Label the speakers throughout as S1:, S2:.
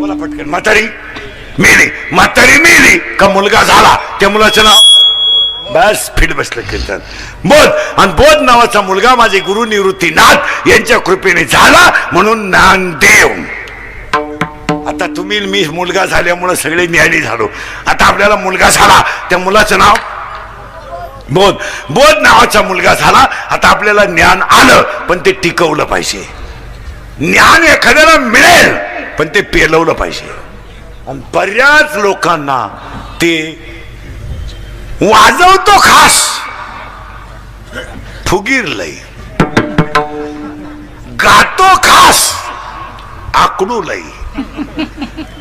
S1: बोला पटकन. म्हातारी मेली का मुलगा झाला त्या मुलाचं नाव बस फिट बसलं कीर्तन. बोध आणि बोध नावाचा मुलगा माझे गुरु निवृत्तीनाथ यांच्या कृपेने झाला म्हणून ज्ञानदेव. आता तुम्ही मी मुलगा झाल्यामुळे सगळे ज्ञानी झालो. आता आपल्याला मुलगा झाला त्या मुलाचं नाव बोध. बोध नावाचा मुलगा झाला. आता आपल्याला ज्ञान आलं पण ते टिकवलं पाहिजे. ज्ञान एखाद्याला मिळेल पण ते पेलवलं पाहिजे. आणि बऱ्याच लोकांना ते वाजवतो खास फुगीर लय, गातो खास आकडू लय,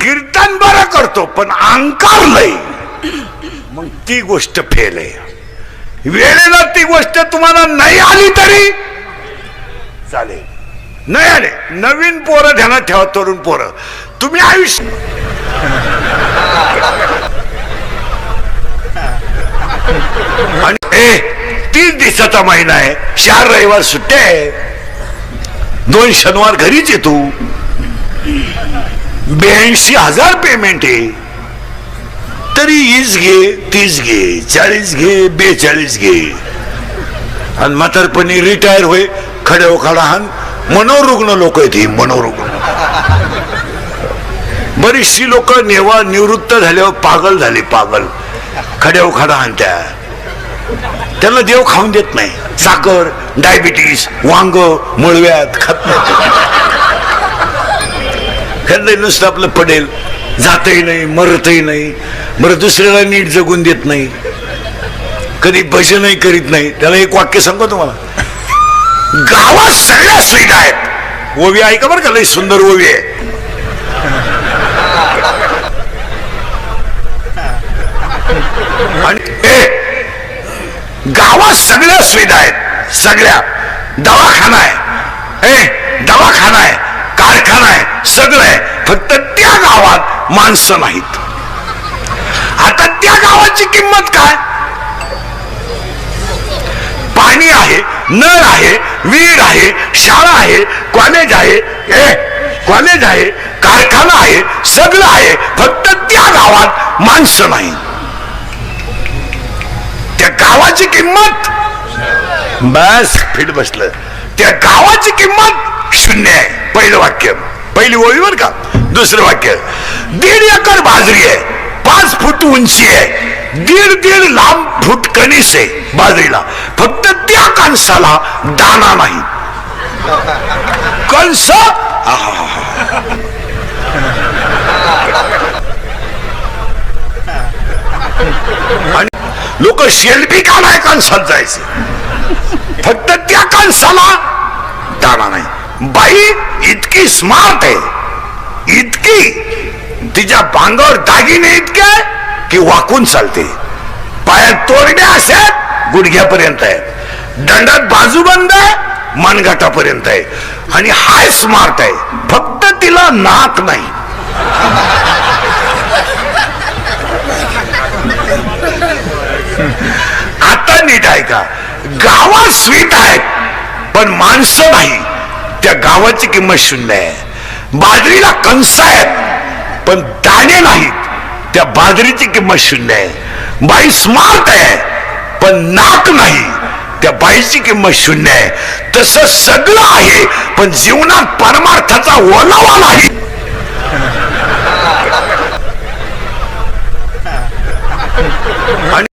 S1: कीर्तन बरं करतो पण अहंकार लय, मग ती गोष्ट फेल आहे. वेळेला ती गोष्ट तुम्हाला नाही आली तरी चालेल. नाही आले नवीन पोरं ध्यानात ठेवा. तरुण पोरं तुम्ही आयुष्य आणि 30 दिवसाचा महिना आहे. 4 रविवार सुट्टे आहे. 2 शनिवार घरीच येतो. 82,000 पेमेंट आहे. तरी 20 घे 30 घे 40 घे 42 घे. आणि म्हातारपणी रिटायर होय खडे उखाडा हान. मनोरुग्ण लोक आहेत. मनोरुग्ण बरीचशी लोक निवृत्त झाल्यावर पागल झाली. पागल खड्या उखाडा आणत्या. त्यांना देव खाऊन देत नाही. साखर डायबिटीस वांग मुळव्यात खात नाही. नुसतं आपलं पडेल. जातही नाही मरतही नाही. बरं दुसऱ्याला नीट जगून देत नाही. कधी भजनही करीत नाही. त्याला एक वाक्य सांगतो तुम्हाला. गावात सगळ्या सुविधा आहेत. ओवी आहे का बरं का लई सुंदर ओवी आहे. आणि गावात सगळ्या सुविधा आहेत. सगळ्या दवाखाना आहे. दवाखाना आहे कारखाना आहे सगळं आहे. फक्त त्या गावात माणसं नाहीत. आता त्या गावाची किंमत काय. पाणी आहे नळ आहे विहीर आहे शाळा आहे कॉलेज आहे कारखाना आहे सगळं आहे. फक्त त्या गावात माणसं नाही. त्या गावाची किंमत बस फिट बसलं. त्या गावाची किंमत 0 आहे. पहिलं वाक्य पहिली ओळीवर का. दुसरं वाक्य 1.5 एकर बाजरी आहे. 5 फूट उंची आहे. 1.5 लांब फूट कणीस आहे बाजरीला. फक्त त्या कणसाला दाना नाही. कणस आणि लोक शेल्बी का नाही कणसात जायचे. फक्त त्या कणसाला दाना नाही. बाई इतकी स्मार्ट आहे. इतकी तिच्या बांगावर दागिने इतके की वाकून चालते. पायात तोरणे असेल गुडघ्यापर्यंत आहे. दंडात बाजूबंद आहे मनगटापर्यंत आहे. आणि हाय स्मार्ट आहे. फक्त तिला नाक नाही. आता नीट आहे का. गावात स्वीट आहेत पण माणसं नाही. त्या गावाची किंमत 0 आहे. बाजरीला कणस आहेत पण दाणे नाहीत. त्या बाजरीची किंमत 0 आहे. बाई स्मार्ट आहे पण नाक नाही. त्या बाईची किंमत 0 आहे. तसं सगळं आहे पण जीवनात परमार्थाचा ओलावा नाही. आणि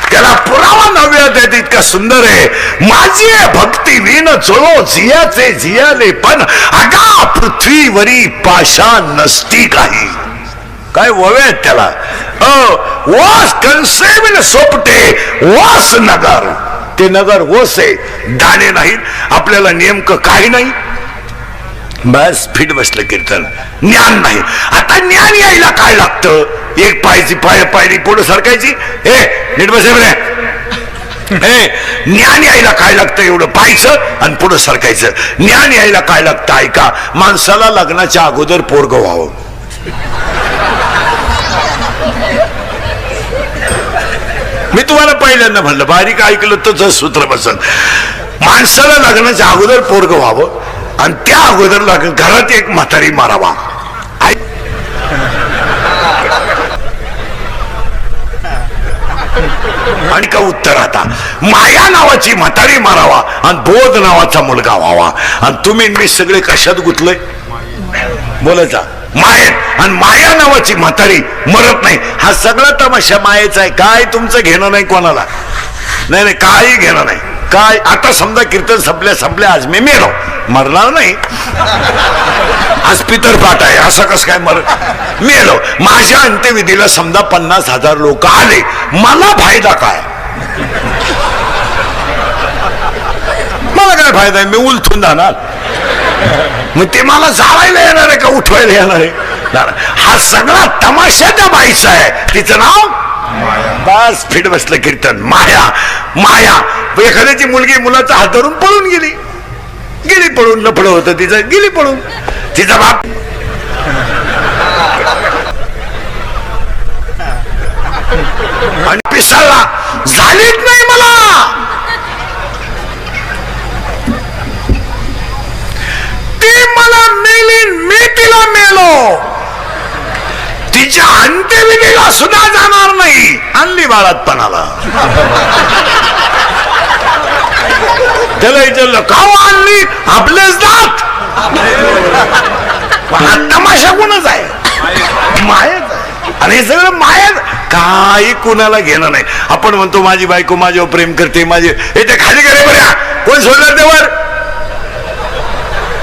S1: त्याला पुरावा नव्यात आहे. इतका सुंदर आहे. माझी भक्ती विन चोळो जियाचे जियाले पण अगा पृथ्वीवरी पाषाण नसती काही. काय ववे त्याला. वास कणसेविन सोपटे वास नगर. ते नगर वस आहे दाणे नाहीत. आपल्याला नेमकं काही नाही. बस फिट बसलं कीर्तन. ज्ञान नाही. आता ज्ञान यायला काय लागतं. एक पायची पायरी पुढे सरकायची. नीट बसे बरे. ज्ञान यायला काय लागतं. एवढं पाहायचं आणि पुढे सरकायचं. ज्ञान यायला काय लागतं ऐका. माणसाला लग्नाच्या अगोदर पोरगं व्हावं. मी तुम्हाला पहिल्यांदा म्हणलं बारीक ऐकलं तर सूत्र बसन. माणसाला लग्नाच्या अगोदर पोरगं व्हावं. आणि त्या अगोदर घरात एक म्हातारी मारावा. आणि का उत्तर आता माया नावाची म्हातारी मारावा आणि बोध नावाचा मुलगा व्हावा. आणि तुम्ही मी सगळे कशात गुतलोय बोलायचा मायेत. आणि माया नावाची म्हातारी मरत नाही. हा सगळा तमाशा मायेचा आहे. काय तुमचं घेणं नाही कोणाला. नाही नाही काही घेणं नाही. काय आता समजा कीर्तन संपल्या आज मी मेलो मरणार नाही. आज पितर पाठ आहे असं कसं काय मेलो. माझ्या अंत्यविधीला समजा 50,000 लोक आले मला फायदा काय. मला काय फायदा आहे. मी उलथून जाणार. मग ते मला जाळायला येणार आहे का उठवायला येणार आहे. हा सगळा तमाशा त्या बाईचा आहे. तिचं नाव बस फिट बसलं कीर्तन. माया माया. एखाद्याची मुलगी मुलाचा हात धरून पळून गेली पळून. लफडं होतं तिचं गेली पळून. तिचा बाप आणि पिसाळला झालीच नाही मला. ती मला मेली मी तिला मेलो. तिच्या अंत्यविधीला सुद्धा जाणार नाही. आणली बाळातपणाला. त्याला विचारलं का आणली. आपलेच दात. हा तमाशा कोणाच आहे मायाच आहे. आणि हे सगळं मायाच. काही कुणाला घेणं नाही. आपण म्हणतो माझी बायको माझ्यावर प्रेम करते माझे हे ते खाली करे बऱ्या कोण सोडलं त्यावर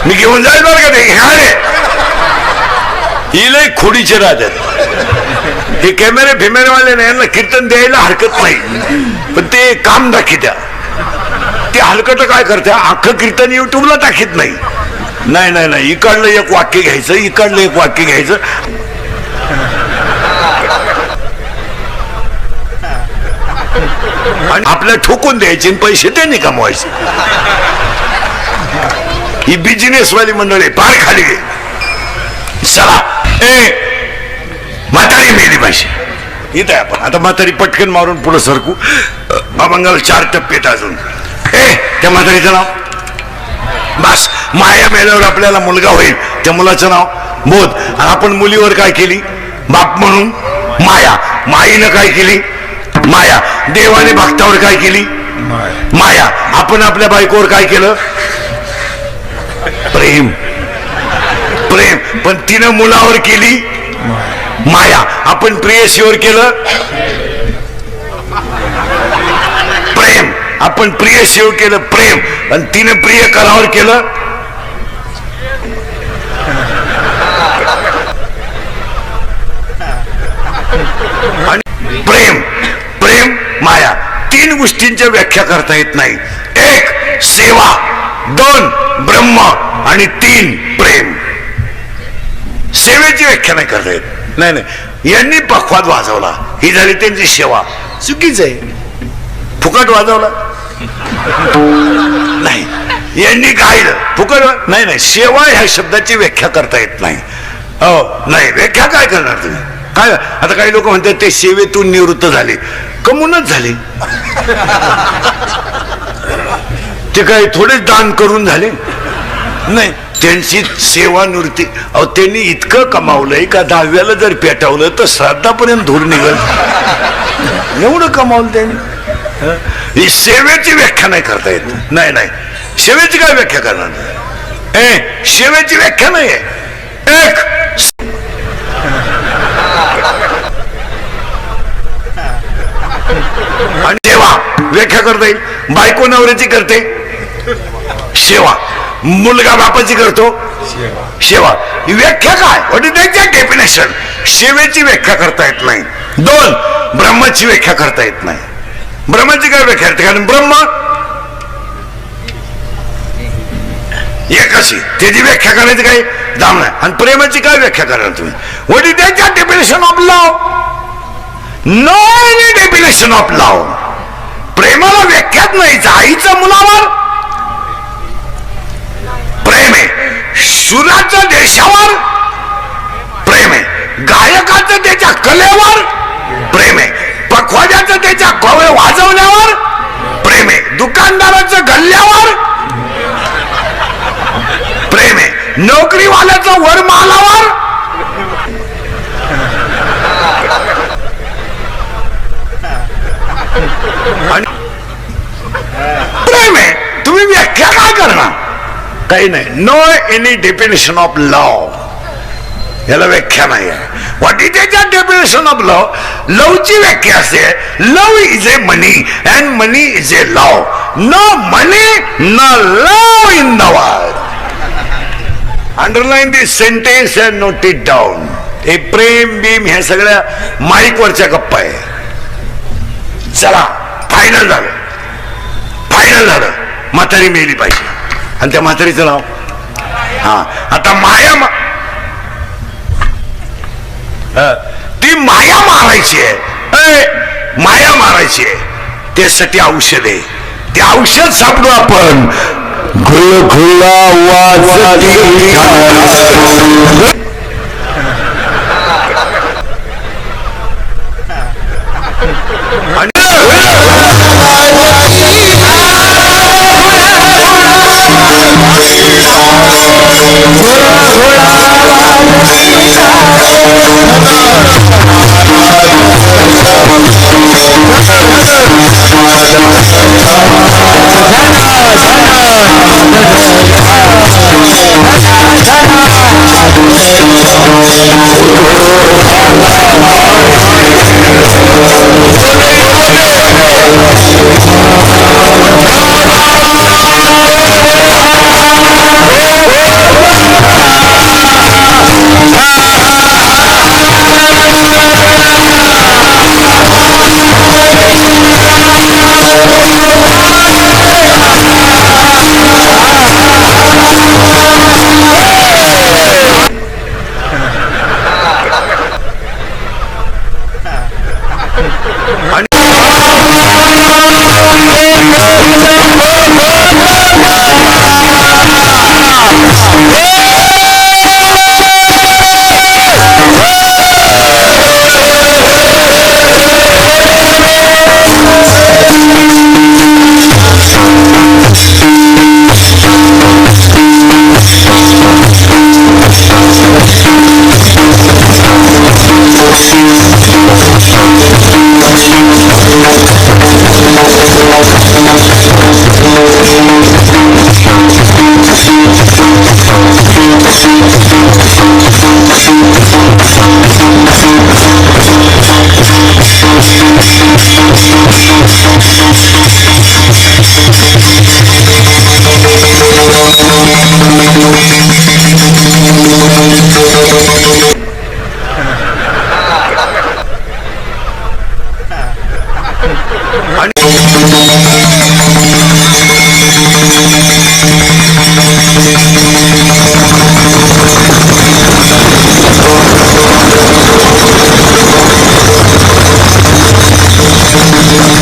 S1: मी घेऊन जाईल बरं का ते ह्याने हिला खोडीचे राहतात. हे कॅमेरे फिमेरेवाले नाही यांना कीर्तन द्यायला हरकत नाही पण ते काम दाखित्या. ते हलकट काय करते अख्खं कीर्तन युट्यूबला टाकीत नाही. नाही नाही नाही इकडलं एक वाक्य घ्यायचं इकडलं एक वाक्य घ्यायचं. आणि आपल्या ठोकून द्यायचे पैसे त्यांनी कमवायचे. ही बिझनेस वाली मंडळी पार खाली गे. चला म्हातारी मेली पाहिजे इथे आपण आता म्हातारी पटकन मारून पुढे सरकू. अभंगाला 4 टप्पे अजून. त्या म्हातारीचं नाव बस. माया मेल्यावर आपल्याला मुलगा होईल त्या मुलाचं नाव बोध. आणि आपण मुलीवर काय केली बाप म्हणून माया. माईनं काय केली माया. देवाने भक्तावर काय केली माया. आपण आपल्या बायकोवर काय केलं प्रेम. प्रेम पण तिनं मुलावर केली माया. आपण प्रेयसीवर केलं प्रेम. आपण प्रेयसीवर केलं प्रेम आणि तिनं प्रिय करावर केलं आणि प्रेम. प्रेम माया 3 गोष्टींच्या व्याख्या करता येत नाही. 1 सेवा, 2 ब्रह्म आणि 3 प्रेम. सेवेची व्याख्या नाही करता येत. नाही नाही यांनी पखवाद वाजवला ही झाली त्यांची सेवा. चुकीच आहे. फुकट वाजवला नाही यांनी गायलं फुकट नाही नाही. सेवा ह्या शब्दाची व्याख्या करता येत नाही. हो नाही व्याख्या काय करणार तुम्ही काय. आता काही लोक म्हणतात ते सेवेतून निवृत्त झाले कमूनच झाले. ते काही थोडेच दान करून झाले नाही. त्यांची सेवानिवृत्ती. अहो त्यांनी इतकं कमावलंय का 10व्याला जर पेटवलं तर श्राद्धापर्यंत धूर निघल एवढं कमावलं त्यांनी. सेवेची व्याख्या नाही करता येत. नाही नाही सेवेची काय व्याख्या करणार. सेवेची व्याख्या नाही आहे. 1 आणि सेवा व्याख्या करता येईल. बायको नवऱ्याची करते सेवा. मुलगा बापाची करतो सेवा. ही व्याख्या काय व्हॉट इज द डेफिनेशन. सेवेची व्याख्या करता येत नाही. 2 ब्रह्माची व्याख्या करता येत नाही. ब्रह्माची काय व्याख्या करते कारण ब्रह्म एकच त्याची व्याख्या करायची काही दाम नाही. आणि प्रेमाची काय व्याख्या करणार तुम्ही. What is the definition of love. No any definition of love. प्रेमाला व्याख्यात नाही. आईच्या मुलावर प्रेम आहे. शूराच्या देशावर प्रेम आहे. गायकाचं त्याच्या कलेवर प्रेम आहे. पखवाद्याचं त्याच्या कवे वाजवण्यावर प्रेम आहे. दुकानदाराचं गल्ल्यावर नोकरीवाल्याचं वर मालावर प्रेम आहे. तुम्ही व्याख्या काय करणार? काही नाही. No any definition of love, याला व्याख्या नाही आहे. What is the definition of love? लवची व्याख्या असते, love is a money and money is a love. No money no love in the world. Underline this sentence and note it down. हे प्रेम beam ह्या सगळ्या माईक वरच्या गप्पा आहे. चला फायनल झालं, फायनल झालं. म्हातारी मेली पाहिजे आणि त्या म्हातारीचं नाव हा आता माया. ती माया मारायची आहे, माया मारायची आहे. त्यासाठी औषध आहे. ते औषध सापडू आपण. घुल घुला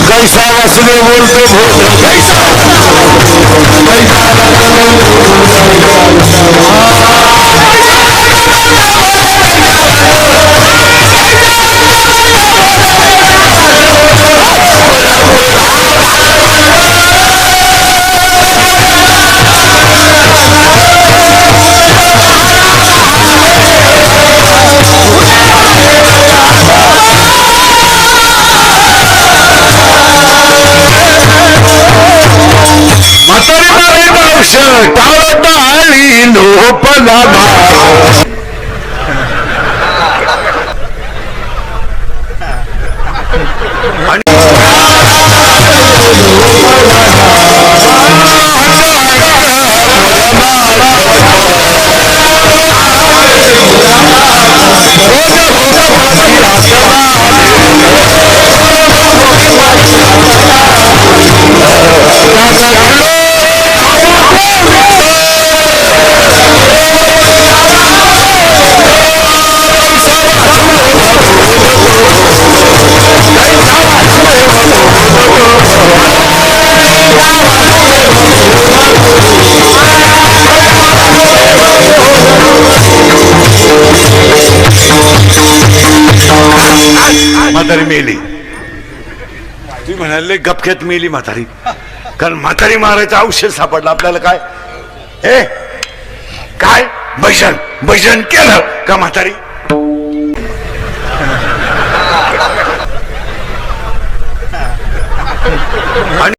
S1: कैसा वसले बोलते भोजन कैसा टाळी लोपला म्हातारी मेली. तुम्ही म्हणाले गपक्यात मेली म्हातारी, कारण म्हातारी मारायचं औषध सापडलं आपल्याला. काय हे काय भजन भजन केलं का म्हातारी आणि